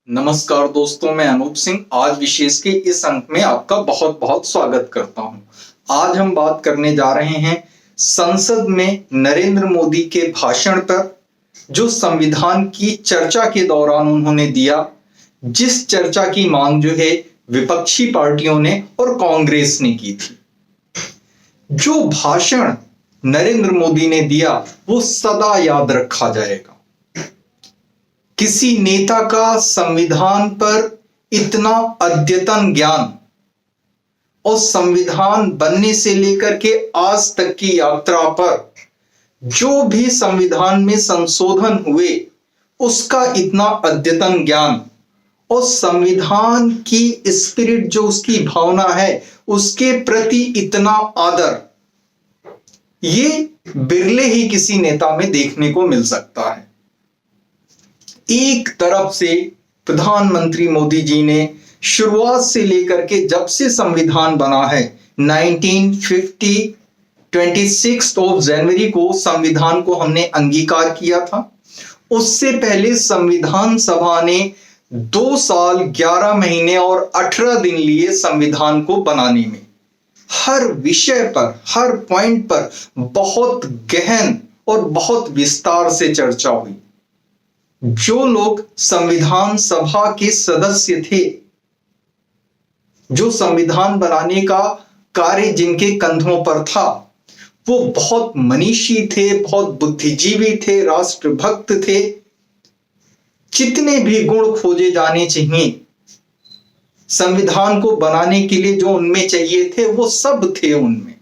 नमस्कार दोस्तों, मैं अनूप सिंह आज विशेष के इस अंक में आपका बहुत बहुत स्वागत करता हूं। आज हम बात करने जा रहे हैं संसद में नरेंद्र मोदी के भाषण पर, जो संविधान की चर्चा के दौरान उन्होंने दिया, जिस चर्चा की मांग जो है विपक्षी पार्टियों ने और कांग्रेस ने की थी। जो भाषण नरेंद्र मोदी ने दिया वो सदा याद रखा जाएगा। किसी नेता का संविधान पर इतना अद्यतन ज्ञान और संविधान बनने से लेकर के आज तक की यात्रा पर जो भी संविधान में संशोधन हुए उसका इतना अद्यतन ज्ञान और संविधान की स्पिरिट, जो उसकी भावना है, उसके प्रति इतना आदर, ये बिरले ही किसी नेता में देखने को मिल सकता है। एक तरफ से प्रधानमंत्री मोदी ने शुरुआत से लेकर के जब से संविधान बना है 1950 26 जनवरी को संविधान को हमने अंगीकार किया था। उससे पहले संविधान सभा ने 2 साल 11 महीने और 18 दिन लिए संविधान को बनाने में। हर विषय पर, हर पॉइंट पर बहुत गहन और बहुत विस्तार से चर्चा हुई। जो लोग संविधान सभा के सदस्य थे, जो संविधान बनाने का कार्य जिनके कंधों पर था, वो बहुत मनीषी थे, बहुत बुद्धिजीवी थे, राष्ट्रभक्त थे। जितने भी गुण खोजे जाने चाहिए संविधान को बनाने के लिए, जो उनमें चाहिए थे, वो सब थे उनमें।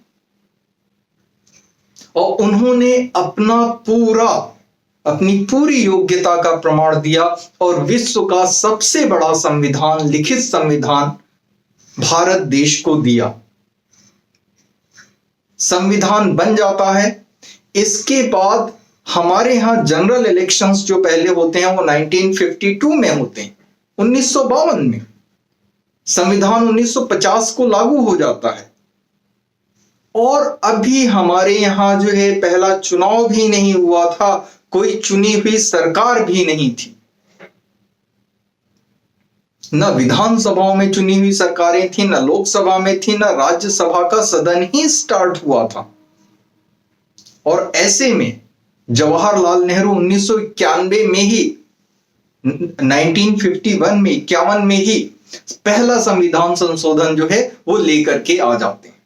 और उन्होंने अपनी पूरी योग्यता का प्रमाण दिया और विश्व का सबसे बड़ा संविधान, लिखित संविधान भारत देश को दिया। संविधान बन जाता है। इसके बाद हमारे यहां जनरल इलेक्शंस जो पहले होते हैं वो 1952 में होते हैं, 1952 में। संविधान 1950 को लागू हो जाता है और अभी हमारे यहां जो है पहला चुनाव भी नहीं हुआ था, कोई चुनी हुई सरकार भी नहीं थी। न विधानसभाओं में चुनी हुई सरकारें थी, न लोकसभा में थी, न राज्यसभा का सदन ही स्टार्ट हुआ था। और ऐसे में जवाहरलाल नेहरू 1991 में ही 1951 में 51 में ही पहला संविधान संशोधन जो है वो लेकर के आ जाते हैं,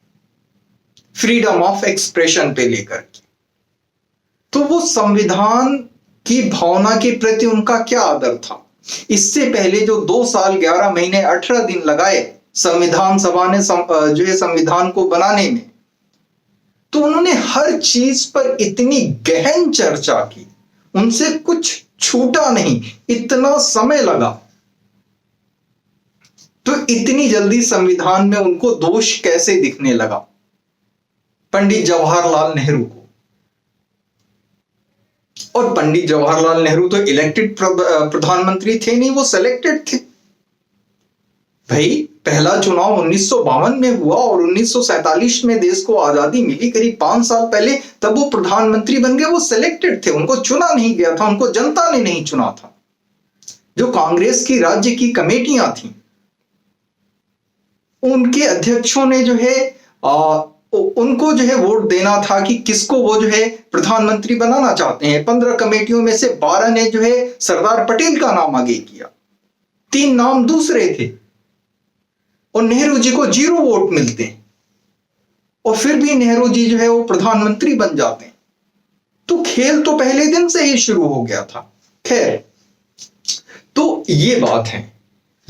फ्रीडम ऑफ एक्सप्रेशन पे लेकर के। तो वो संविधान की भावना के प्रति उनका क्या आदर था। इससे पहले जो 2 साल 11 महीने 18 दिन लगाए संविधान सभा ने जो है संविधान को बनाने में, तो उन्होंने हर चीज पर इतनी गहन चर्चा की, उनसे कुछ छूटा नहीं, इतना समय लगा। तो इतनी जल्दी संविधान में उनको दोष कैसे दिखने लगा पंडित जवाहरलाल नेहरू को। और पंडित जवाहरलाल नेहरू तो इलेक्टेड प्रधानमंत्री थे नहीं, वो सिलेक्टेड थे। भाई पहला चुनाव 1952 में हुआ और 1947 में देश को आजादी मिली, करीब 5 साल पहले, तब वो प्रधानमंत्री बन गए। वो सिलेक्टेड थे, उनको चुना नहीं गया था, उनको जनता ने नहीं चुना था। जो कांग्रेस की राज्य की कमेटियां थी, उनके अध्यक्षों ने जो है उनको जो है वोट देना था कि किसको वो जो है प्रधानमंत्री बनाना चाहते हैं। 15 कमेटियों में से 12 ने जो है सरदार पटेल का नाम आगे किया, 3 नाम दूसरे थे और नेहरू जी को 0 वोट मिलते हैं और फिर भी नेहरू जी जो है वो प्रधानमंत्री बन जाते हैं। तो खेल तो पहले दिन से ही शुरू हो गया था। खैर, तो ये बात है।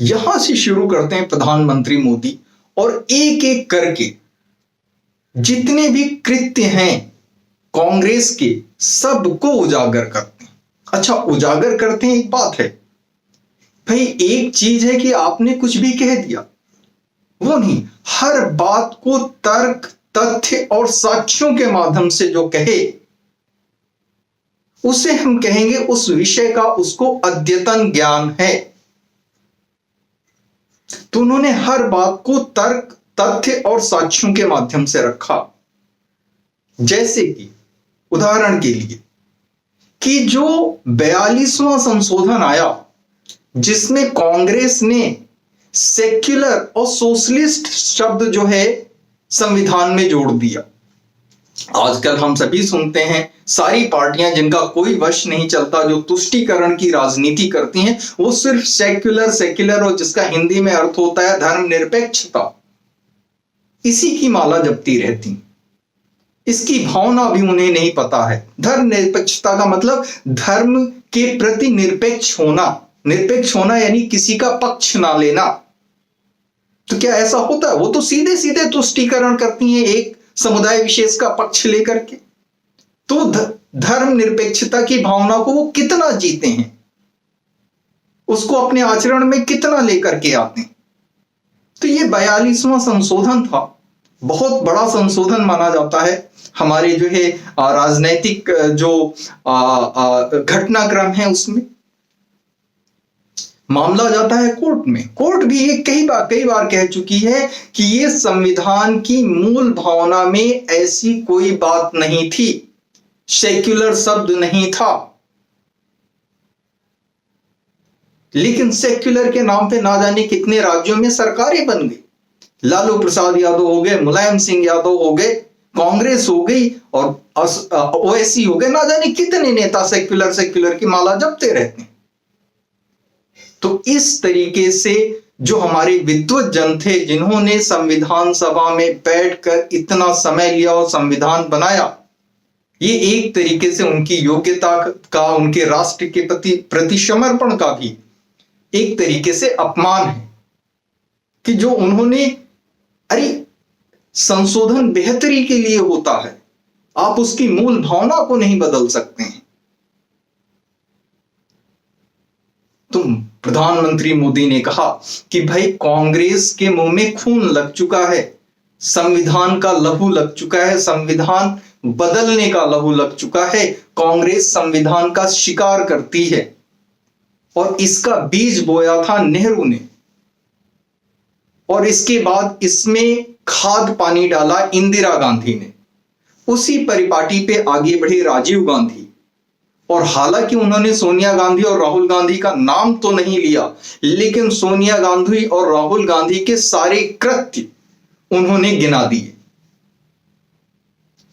यहां से शुरू करते हैं प्रधानमंत्री मोदी और एक एक करके जितने भी कृत्य हैं कांग्रेस के, सबको उजागर करते हैं। अच्छा, उजागर करते हैं, एक बात है भाई, एक चीज है कि आपने कुछ भी कह दिया, वो नहीं, हर बात को तर्क, तथ्य और साक्ष्यों के माध्यम से जो कहे उसे हम कहेंगे उस विषय का उसको अद्यतन ज्ञान है। तो उन्होंने हर बात को तर्क, तथ्य और साक्ष्यों के माध्यम से रखा। जैसे कि उदाहरण के लिए कि जो 42वां संशोधन आया जिसमें कांग्रेस ने सेक्युलर और सोशलिस्ट शब्द जो है संविधान में जोड़ दिया। आजकल हम सभी सुनते हैं, सारी पार्टियां जिनका कोई वश नहीं चलता, जो तुष्टीकरण की राजनीति करती हैं, वो सिर्फ सेक्युलर सेक्युलर और जिसका हिंदी में अर्थ होता है धर्मनिरपेक्षता, इसी की माला जपती रहती। इसकी भावना भी उन्हें नहीं पता है। धर्मनिरपेक्षता का मतलब धर्म के प्रति निरपेक्ष होना। निरपेक्ष होना यानी किसी का पक्ष ना लेना। तो क्या ऐसा होता है? वो तो सीधे सीधे तुष्टीकरण करती हैं एक समुदाय विशेष का पक्ष लेकर के। तो धर्म निरपेक्षता की भावना को वो कितना जीते हैं, उसको अपने आचरण में कितना लेकर के आते हैं। तो ये 42वां संशोधन था, बहुत बड़ा संशोधन माना जाता है हमारे जो है राजनैतिक जो घटनाक्रम है उसमें। मामला जाता है कोर्ट में। कोर्ट भी ये कई बार कह चुकी है कि ये संविधान की मूल भावना में ऐसी कोई बात नहीं थी, सेक्युलर शब्द नहीं था। लेकिन सेक्युलर के नाम पे ना जाने कितने राज्यों में सरकारें बन गई। लालू प्रसाद यादव हो गए, मुलायम सिंह यादव हो गए, कांग्रेस हो गई और ओवैसी हो गए, ना जाने कितने नेता सेक्युलर सेक्युलर की माला जपते रहते हैं। तो इस तरीके से जो हमारे विद्वत जन थे, जिन्होंने संविधान सभा में बैठकर इतना समय लिया और संविधान बनाया, ये एक तरीके से उनकी योग्यता का, उनके राष्ट्र के प्रति समर्पण का भी एक तरीके से अपमान है कि जो उन्होंने, अरे संशोधन बेहतरी के लिए होता है, आप उसकी मूल भावना को नहीं बदल सकते हैं। तो प्रधानमंत्री मोदी ने कहा कि भाई कांग्रेस के मुंह में खून लग चुका है, संविधान का लहू लग चुका है, संविधान बदलने का लहू लग चुका है, कांग्रेस संविधान का शिकार करती है। और इसका बीज बोया था नेहरू ने, और इसके बाद इसमें खाद पानी डाला इंदिरा गांधी ने। उसी परिपाटी पे आगे बढ़े राजीव गांधी, और हालांकि उन्होंने सोनिया गांधी और राहुल गांधी का नाम तो नहीं लिया, लेकिन सोनिया गांधी और राहुल गांधी के सारे कृत्य उन्होंने गिना दिए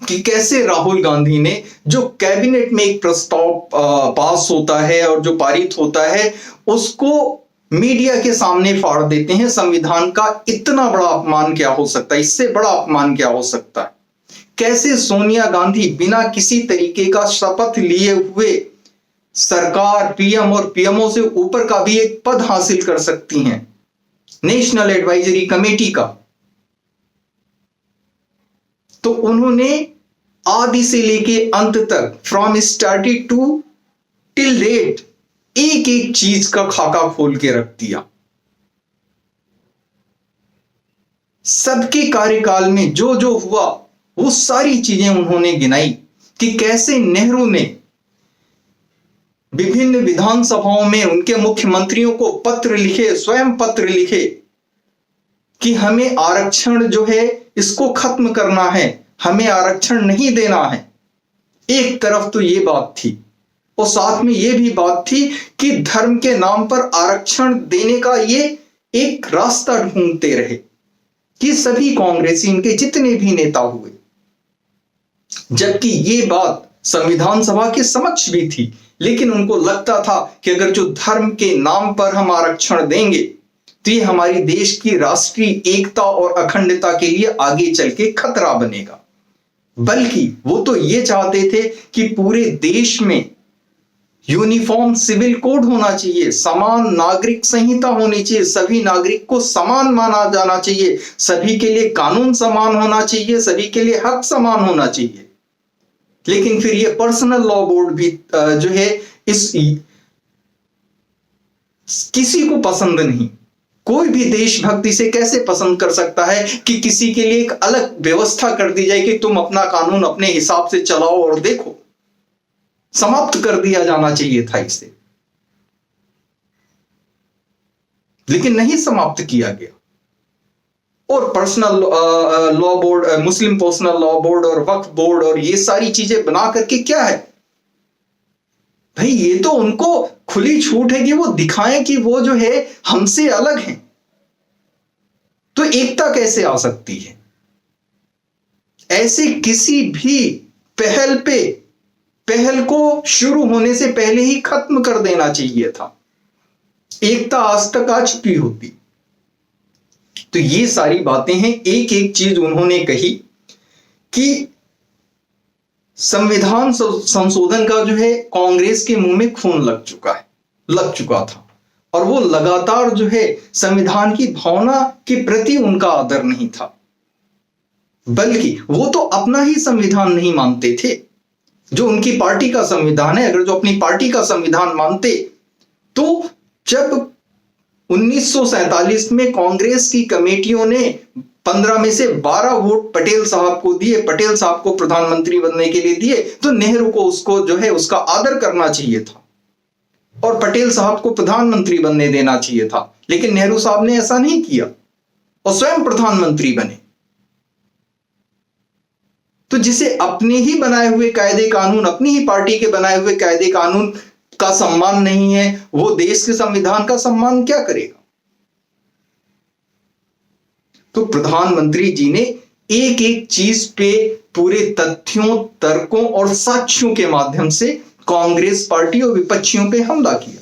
कि कैसे राहुल गांधी ने, जो कैबिनेट में एक प्रस्ताव पास होता है और जो पारित होता है, उसको मीडिया के सामने फाड़ देते हैं। संविधान का इतना बड़ा अपमान क्या हो सकता है, इससे बड़ा अपमान क्या हो सकता है। कैसे सोनिया गांधी बिना किसी तरीके का शपथ लिए हुए सरकार, पीएम और पीएमओ से ऊपर का भी एक पद हासिल कर सकती हैं, नेशनल एडवाइजरी कमेटी का। तो उन्होंने आदि से लेके अंत तक, from start to till date, एक एक चीज का खाका खोल के रख दिया। सबके कार्यकाल में जो जो हुआ वो सारी चीजें उन्होंने गिनाई कि कैसे नेहरू ने विभिन्न विधानसभाओं में उनके मुख्यमंत्रियों को पत्र लिखे, स्वयं पत्र लिखे कि हमें आरक्षण जो है इसको खत्म करना है, हमें आरक्षण नहीं देना है। एक तरफ तो ये बात थी, और साथ में ये भी बात थी कि धर्म के नाम पर आरक्षण देने का ये एक रास्ता ढूंढते रहे कि सभी कांग्रेसी, इनके जितने भी नेता हुए, जबकि ये बात संविधान सभा के समक्ष भी थी, लेकिन उनको लगता था कि अगर जो धर्म के नाम पर हम आरक्षण देंगे तो ये हमारी देश की राष्ट्रीय एकता और अखंडता के लिए आगे चल के खतरा बनेगा। बल्कि वो तो ये चाहते थे कि पूरे देश में यूनिफॉर्म सिविल कोड होना चाहिए, समान नागरिक संहिता होनी चाहिए, सभी नागरिक को समान माना जाना चाहिए, सभी के लिए कानून समान होना चाहिए, सभी के लिए हक समान होना चाहिए। लेकिन फिर ये पर्सनल लॉ बोर्ड भी जो है इस किसी को पसंद नहीं। कोई भी देशभक्ति से कैसे पसंद कर सकता है कि किसी के लिए एक अलग व्यवस्था कर दी जाए कि तुम अपना कानून अपने हिसाब से चलाओ और देखो। समाप्त कर दिया जाना चाहिए था इसे, लेकिन नहीं समाप्त किया गया। और पर्सनल लॉ बोर्ड, मुस्लिम पर्सनल लॉ बोर्ड और वक्फ बोर्ड और ये सारी चीजें बना करके क्या है, भाई ये तो उनको खुली छूट है कि वो दिखाएं कि वो जो है हमसे अलग हैं। तो एकता कैसे आ सकती है? ऐसे किसी भी पहल को शुरू होने से पहले ही खत्म कर देना चाहिए था। एकता आज तक आ चुकी होती। तो ये सारी बातें हैं। एक एक चीज उन्होंने कही कि संविधान संशोधन का जो है कांग्रेस के मुंह में खून लग चुका था, और वो लगातार जो है संविधान की भावना के प्रति उनका आदर नहीं था, बल्कि वो तो अपना ही संविधान नहीं मानते थे जो उनकी पार्टी का संविधान है। अगर जो अपनी पार्टी का संविधान मानते तो जब 1947 में कांग्रेस की कमेटियों ने 15 में से 12 वोट पटेल साहब को दिए, पटेल साहब को प्रधानमंत्री बनने के लिए दिए, तो नेहरू को उसको जो है उसका आदर करना चाहिए था और पटेल साहब को प्रधानमंत्री बनने देना चाहिए था। लेकिन नेहरू साहब ने ऐसा नहीं किया और स्वयं प्रधानमंत्री बने। तो जिसे अपने ही बनाए हुए कायदे कानून, अपनी ही पार्टी के बनाए हुए कायदे कानून का सम्मान नहीं है, वो देश के संविधान का सम्मान क्या करेगा? तो प्रधानमंत्री जी ने एक एक चीज पे पूरे तथ्यों, तर्कों और साक्ष्यों के माध्यम से कांग्रेस पार्टी और विपक्षियों पे हमला किया।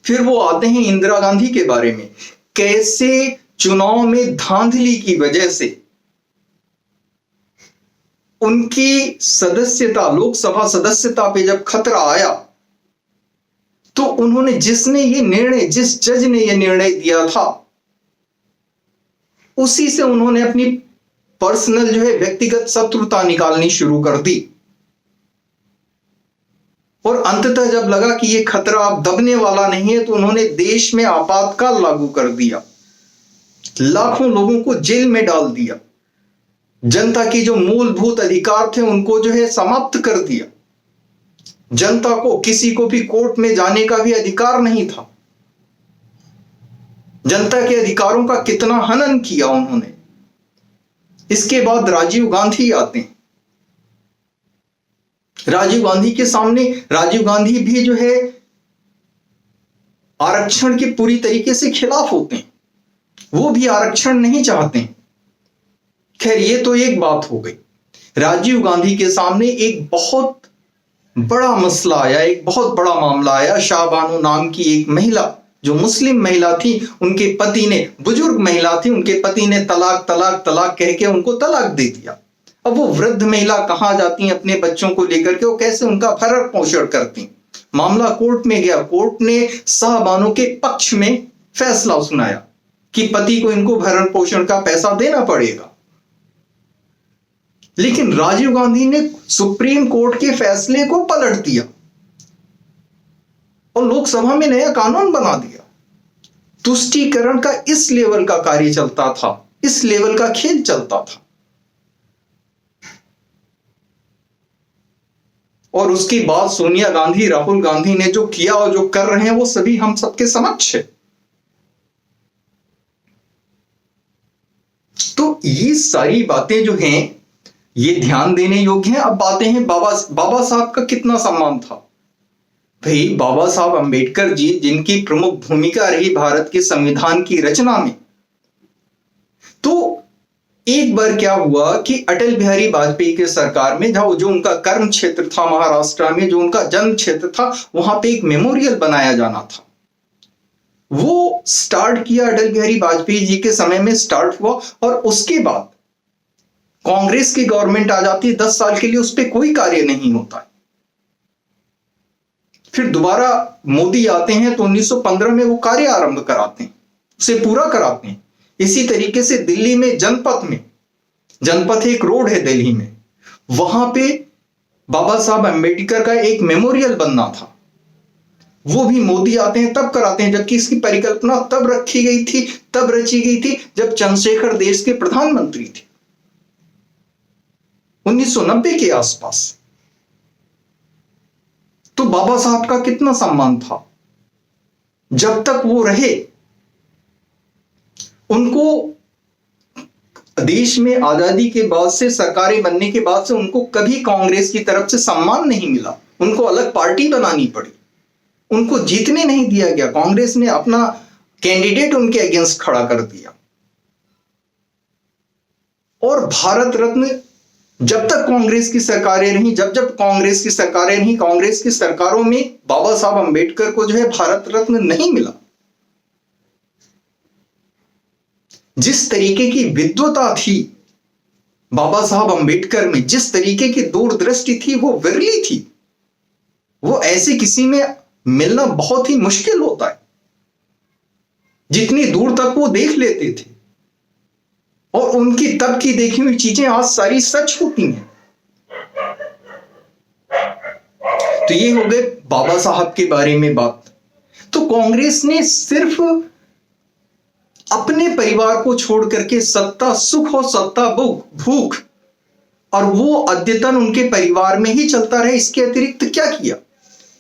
फिर वो आते हैं इंदिरा गांधी के बारे में, कैसे चुनाव में धांधली की वजह से उनकी सदस्यता, लोकसभा सदस्यता पे जब खतरा आया तो उन्होंने जिस जज ने यह निर्णय दिया था उसी से उन्होंने अपनी पर्सनल जो है व्यक्तिगत शत्रुता निकालनी शुरू कर दी। और अंततः जब लगा कि यह खतरा अब दबने वाला नहीं है तो उन्होंने देश में आपातकाल लागू कर दिया, लाखों लोगों को जेल में डाल दिया, जनता की जो मूलभूत अधिकार थे उनको जो है समाप्त कर दिया। जनता को किसी को भी कोर्ट में जाने का भी अधिकार नहीं था। जनता के अधिकारों का कितना हनन किया उन्होंने। इसके बाद राजीव गांधी आते हैं। राजीव गांधी के सामने, राजीव गांधी भी जो है आरक्षण के पूरी तरीके से खिलाफ होते हैं, वो भी आरक्षण नहीं चाहते हैं। खैर ये तो एक बात हो गई। राजीव गांधी के सामने एक बहुत बड़ा मसला आया, एक बहुत बड़ा मामला आया। शाहबानो नाम की एक महिला, जो मुस्लिम महिला थी, उनके पति ने, बुजुर्ग महिला थी, उनके पति ने तलाक तलाक तलाक कह के उनको तलाक दे दिया। अब वो वृद्ध महिला कहां जाती हैं अपने बच्चों को लेकर के, वो कैसे उनका भरण पोषण करती? मामला कोर्ट में गया। कोर्ट ने शाहबानो के पक्ष में फैसला सुनाया कि पति को इनको भरण पोषण का पैसा देना पड़ेगा। लेकिन राजीव गांधी ने सुप्रीम कोर्ट के फैसले को पलट दिया और लोकसभा में नया कानून बना दिया। तुष्टीकरण का इस लेवल का कार्य चलता था, इस लेवल का खेल चलता था। और उसके बाद सोनिया गांधी, राहुल गांधी ने जो किया और जो कर रहे हैं वो सभी हम सबके समक्ष है। तो ये सारी बातें जो हैं ये ध्यान देने योग्य हैं। अब बातें हैं बाबा साहब का कितना सम्मान था। भाई बाबा साहब अंबेडकर जी, जिनकी प्रमुख भूमिका रही भारत के संविधान की रचना में, तो एक बार क्या हुआ कि अटल बिहारी वाजपेयी के सरकार में जो उनका कर्म क्षेत्र था महाराष्ट्र में, जो उनका जन्म क्षेत्र था, वहां पे एक मेमोरियल बनाया जाना था। वो स्टार्ट किया अटल बिहारी वाजपेयी जी के समय में स्टार्ट हुआ और उसके बाद कांग्रेस की गवर्नमेंट आ जाती है। 10 साल के लिए उस पर कोई कार्य नहीं होता है। फिर दोबारा मोदी आते हैं तो 1915 में वो कार्य आरंभ कराते हैं, उसे पूरा कराते हैं। इसी तरीके से दिल्ली में जनपथ एक रोड है दिल्ली में, वहां पे बाबा साहब अंबेडकर का एक मेमोरियल बनना था, वो भी मोदी आते हैं तब कराते हैं, जबकि इसकी परिकल्पना तब रखी गई थी, तब रची गई थी जब चंद्रशेखर देश के प्रधानमंत्री थे 1990 के आसपास। तो बाबा साहब का कितना सम्मान था। जब तक वो रहे, उनको देश में आजादी के बाद से, सरकारें बनने के बाद से, उनको कभी कांग्रेस की तरफ से सम्मान नहीं मिला। उनको अलग पार्टी बनानी पड़ी, उनको जीतने नहीं दिया गया, कांग्रेस ने अपना कैंडिडेट उनके अगेंस्ट खड़ा कर दिया। और भारत रत्न जब तक कांग्रेस की सरकारें रही, जब जब कांग्रेस की सरकारें रही, कांग्रेस की सरकारों में बाबा साहब अंबेडकर को जो है भारत रत्न नहीं मिला। जिस तरीके की विद्वता थी बाबा साहब अंबेडकर में, जिस तरीके की दूरदृष्टि थी, वो विरली थी। वो ऐसे किसी में मिलना बहुत ही मुश्किल होता है। जितनी दूर तक वो देख लेते थे और उनकी तब की देखी हुई चीजें आज सारी सच होती हैं। तो ये हो गए बाबा साहब के बारे में बात। तो कांग्रेस ने सिर्फ अपने परिवार को छोड़ करके सत्ता सुख और सत्ता भूख, और वो अद्यतन उनके परिवार में ही चलता रहे, इसके अतिरिक्त क्या किया?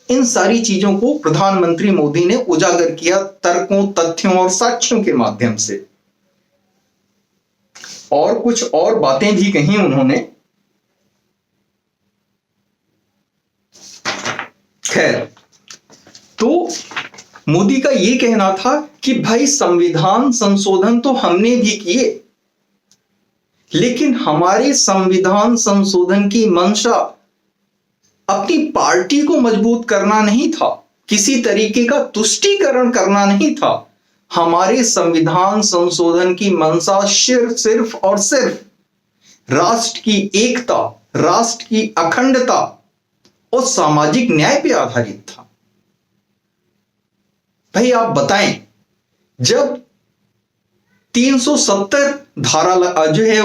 इन सारी चीजों को प्रधानमंत्री मोदी ने उजागर किया तर्कों, तथ्यों और साक्ष्यों के माध्यम से। और कुछ और बातें भी कही उन्होंने। खैर, तो मोदी का यह कहना था कि भाई संविधान संशोधन तो हमने भी किए, लेकिन हमारे संविधान संशोधन की मंशा अपनी पार्टी को मजबूत करना नहीं था, किसी तरीके का तुष्टीकरण करना नहीं था। हमारे संविधान संशोधन की मंशा सिर्फ और सिर्फ राष्ट्र की एकता, राष्ट्र की अखंडता और सामाजिक न्याय पर आधारित था। भाई आप बताएं, जब 370 धारा जो है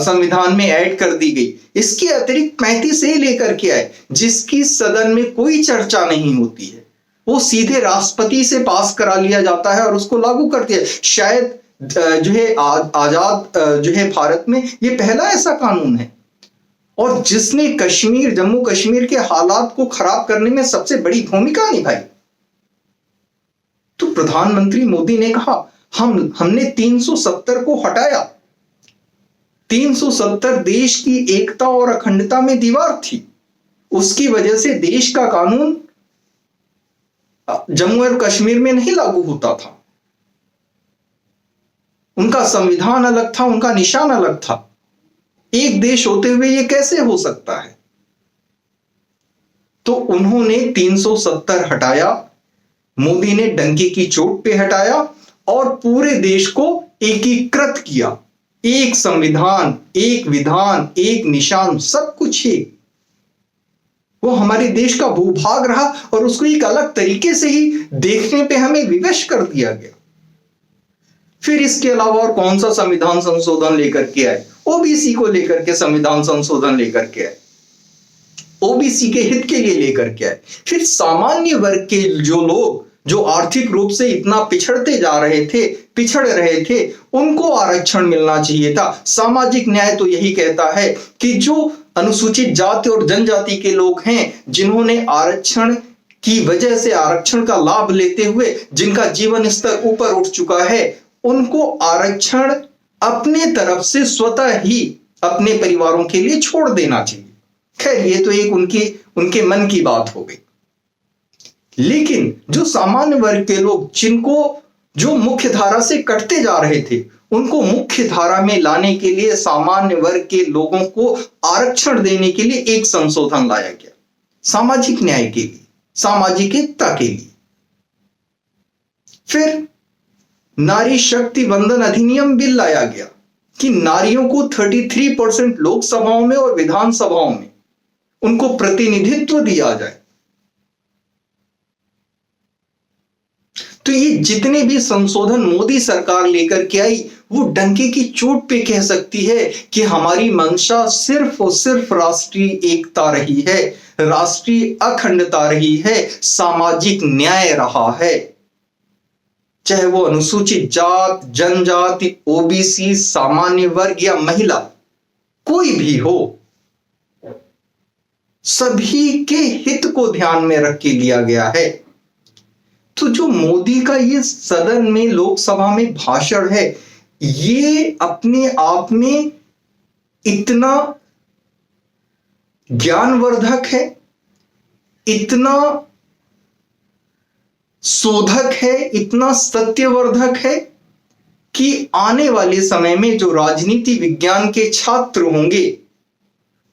संविधान में ऐड कर दी गई, इसके अतिरिक्त 35 ए लेकर के आए, जिसकी सदन में कोई चर्चा नहीं होती है, वो सीधे राष्ट्रपति से पास करा लिया जाता है और उसको लागू कर दिया। शायद जो है आजाद जो है भारत में ये पहला ऐसा कानून है, और जिसने कश्मीर, जम्मू कश्मीर के हालात को खराब करने में सबसे बड़ी भूमिका निभाई। तो प्रधानमंत्री मोदी ने कहा हमने 370 को हटाया। 370 देश की एकता और अखंडता में दीवार थी, उसकी वजह से देश का कानून जम्मू और कश्मीर में नहीं लागू होता था। उनका संविधान अलग था, उनका निशान अलग था। एक देश होते हुए यह कैसे हो सकता है? तो उन्होंने 370 हटाया, मोदी ने डंके की चोट पे हटाया और पूरे देश को एकीकृत किया। एक संविधान, एक विधान, एक निशान, सब कुछ ही। वो हमारे देश का भूभाग रहा और उसको एक अलग तरीके से ही देखने पे हमें विवश कर दिया गया। फिर इसके अलावा और कौन सा संविधान संशोधन लेकर के आए? ओबीसी को लेकर के संविधान संशोधन लेकर के आए, ओबीसी के हित के लिए लेकर के आए। फिर सामान्य वर्ग के जो लोग जो आर्थिक रूप से इतना पिछड़ रहे थे, उनको आरक्षण मिलना चाहिए था। सामाजिक न्याय तो यही कहता है कि जो अनुसूचित जाति और जनजाति के लोग हैं, जिन्होंने आरक्षण की वजह से, आरक्षण का लाभ लेते हुए जिनका जीवन स्तर ऊपर उठ चुका है, उनको आरक्षण अपने तरफ से स्वतः ही अपने परिवारों के लिए छोड़ देना चाहिए। खैर, ये तो एक उनके मन की बात हो गई। लेकिन जो सामान्य वर्ग के लोग, जो मुख्य धारा से कटते जा रहे थे, उनको मुख्य धारा में लाने के लिए, सामान्य वर्ग के लोगों को आरक्षण देने के लिए एक संशोधन लाया गया, सामाजिक न्याय के लिए, सामाजिक एकता के लिए। फिर नारी शक्ति वंदन अधिनियम बिल लाया गया कि नारियों को 33% लोकसभाओं में और विधानसभाओं में उनको प्रतिनिधित्व दिया जाए। तो ये जितने भी संशोधन मोदी सरकार लेकर के आई, वो डंके की चोट पे कह सकती है कि हमारी मंशा सिर्फ और सिर्फ राष्ट्रीय एकता रही है, राष्ट्रीय अखंडता रही है, सामाजिक न्याय रहा है। चाहे वो अनुसूचित जात, जनजाति, ओबीसी, सामान्य वर्ग या महिला, कोई भी हो, सभी के हित को ध्यान में रख के लिया गया है। तो जो मोदी का ये सदन में, लोकसभा में भाषण है, ये अपने आप में इतना ज्ञानवर्धक है, इतना शोधक है, इतना सत्यवर्धक है कि आने वाले समय में जो राजनीति विज्ञान के छात्र होंगे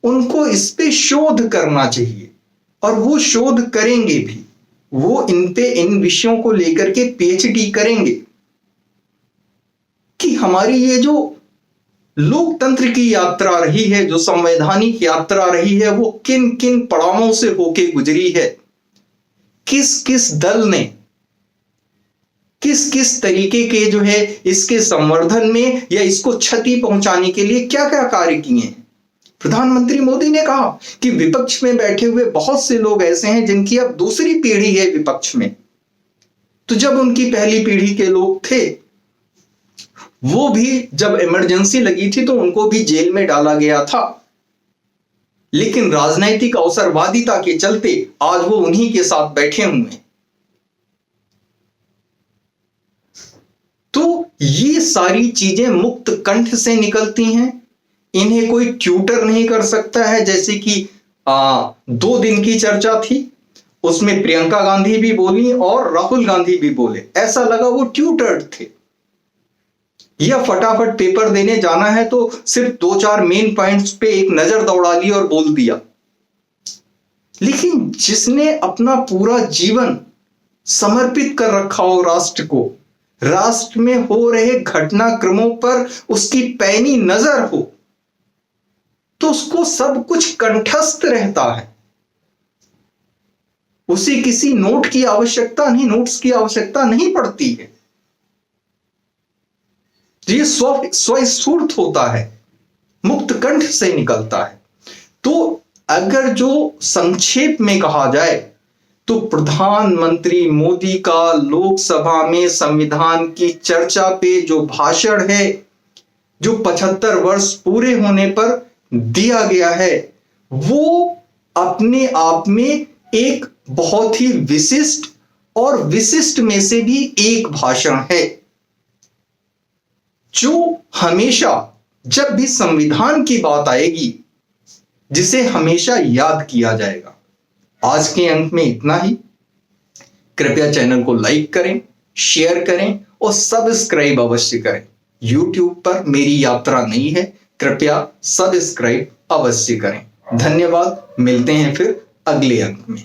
उनको इस पे शोध करना चाहिए, और वो शोध करेंगे भी। वो इन विषयों को लेकर के पीएचडी करेंगे कि हमारी ये जो लोकतंत्र की यात्रा रही है, जो संवैधानिक यात्रा रही है, वो किन किन पड़ावों से होके गुजरी है, किस किस दल ने किस किस तरीके के जो है इसके संवर्धन में या इसको क्षति पहुंचाने के लिए क्या क्या कार्य किए हैं। प्रधानमंत्री मोदी ने कहा कि विपक्ष में बैठे हुए बहुत से लोग ऐसे हैं जिनकी अब दूसरी पीढ़ी है विपक्ष में, तो जब उनकी पहली पीढ़ी के लोग थे वो भी जब इमरजेंसी लगी थी तो उनको भी जेल में डाला गया था, लेकिन राजनीतिक अवसरवादिता के चलते आज वो उन्हीं के साथ बैठे हुए हैं। तो ये सारी चीजें मुक्त कंठ से निकलती हैं, इन्हें कोई ट्यूटर नहीं कर सकता है। जैसे कि 2 दिन की चर्चा थी, उसमें प्रियंका गांधी भी बोली और राहुल गांधी भी बोले, ऐसा लगा वो ट्यूटर्ड थे। या फटाफट पेपर देने जाना है तो सिर्फ 2-4 मेन पॉइंट्स पे एक नजर दौड़ा ली और बोल दिया। लेकिन जिसने अपना पूरा जीवन समर्पित कर रखा हो राष्ट्र को, राष्ट्र में हो रहे घटनाक्रमों पर उसकी पैनी नजर हो, तो उसको सब कुछ कंठस्थ रहता है। उसे किसी नोट की आवश्यकता नहीं, नोट्स की आवश्यकता नहीं पड़ती है। ये स्वस्फूर्त होता है, मुक्त कंठ से निकलता है। तो अगर जो संक्षेप में कहा जाए तो प्रधानमंत्री मोदी का लोकसभा में संविधान की चर्चा पे जो भाषण है, जो 75 वर्ष पूरे होने पर दिया गया है, वो अपने आप में एक बहुत ही विशिष्ट और विशिष्ट में से भी एक भाषण है, जो हमेशा जब भी संविधान की बात आएगी जिसे हमेशा याद किया जाएगा। आज के अंक में इतना ही। कृपया चैनल को लाइक करें, शेयर करें और सब्सक्राइब अवश्य करें। YouTube पर मेरी यात्रा नहीं है, कृपया सब्सक्राइब अवश्य करें। धन्यवाद, मिलते हैं फिर अगले अंक में।